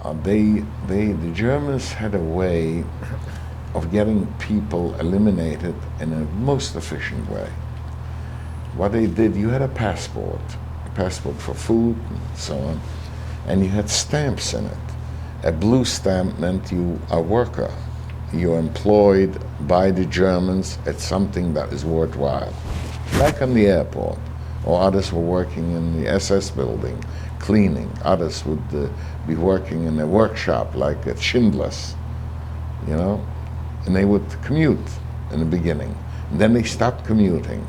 The Germans had a way of getting people eliminated in a most efficient way. What they did, you had a passport for food and so on, and you had stamps in it. A blue stamp meant you a worker. You're employed by the Germans at something that is worthwhile. Like on the airport, or others were working in the SS building, cleaning. Others would be working in a workshop like at Schindler's, you know, and they would commute in the beginning. And then they stopped commuting.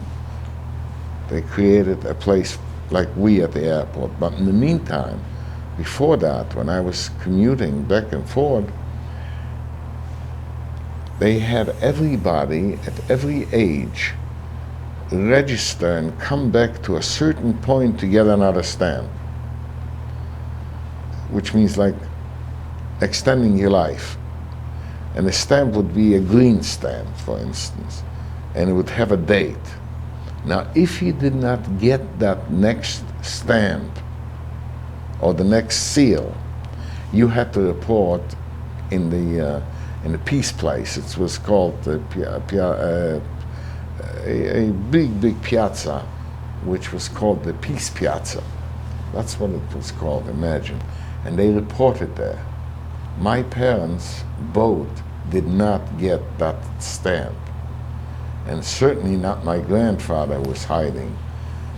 They created a place like we at the airport. But in the meantime, before that, when I was commuting back and forth, they had everybody at every age register and come back to a certain point to get another stamp, which means like extending your life. And the stamp would be a green stamp, for instance, and it would have a date. Now, if you did not get that next stamp or the next seal, you had to report in the peace place. It was called a big piazza, which was called the Peace Piazza. That's what it was called, imagine. And they reported there. My parents both did not get that stamp. And certainly not my grandfather was hiding.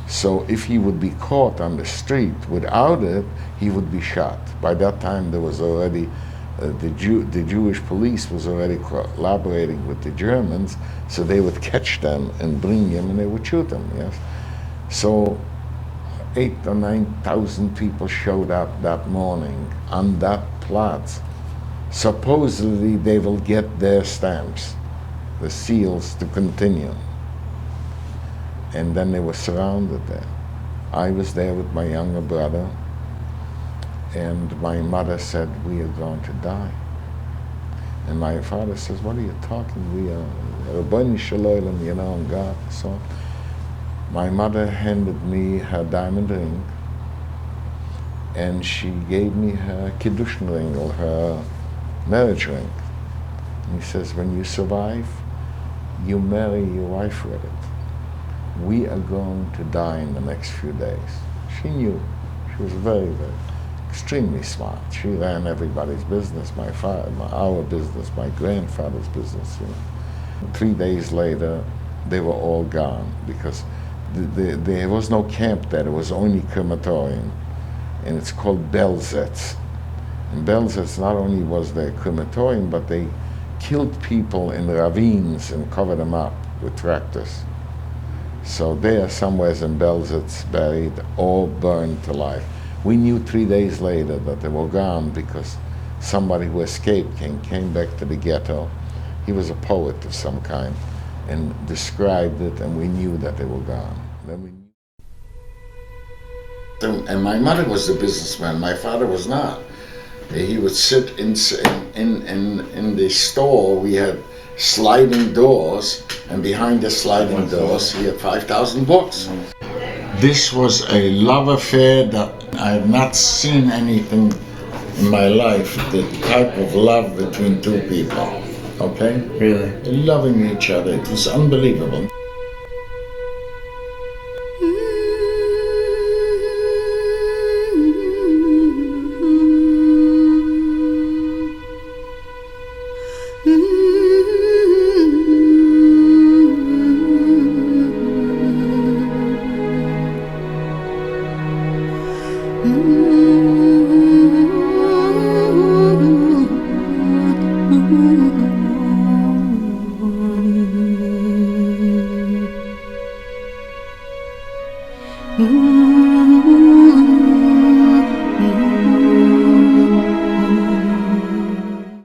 So if he would be caught on the street without it, he would be shot. By that time there was already, the Jewish police was already collaborating with the Germans, so they would catch them and bring him and they would shoot them, yes. So 8,000 or 9,000 people showed up that morning on that plot. Supposedly they will get their stamps, the seals to continue. And then they were surrounded there. I was there with my younger brother, and my mother said, "We are going to die." And my father says, "What are you talking? We are Rabbeinu Shalom, you know, God." So my mother handed me her diamond ring, and she gave me her Kiddushin ring, or her marriage ring. And he says, "When you survive, you marry your wife with it. We are going to die in the next few days." She knew. She was very, very, extremely smart. She ran everybody's business, my father, our business, my grandfather's business. You know. 3 days later, they were all gone because there was no camp there. There was only crematorium, and it's called Belzec. In Belzec, not only was there a crematorium, but they killed people in ravines and covered them up with tractors. So there, somewhere in Belzec, buried, all burned to life. We knew 3 days later that they were gone because somebody who escaped came back to the ghetto. He was a poet of some kind and described it, and we knew that they were gone. Then we knew. And my mother was the businessman. My father was not. He would sit in the store. We had sliding doors, and behind the sliding doors he had 5,000 books. This was a love affair that I have not seen anything in my life, the type of love between two people, okay? Really? Loving each other, it was unbelievable. Mm-hmm.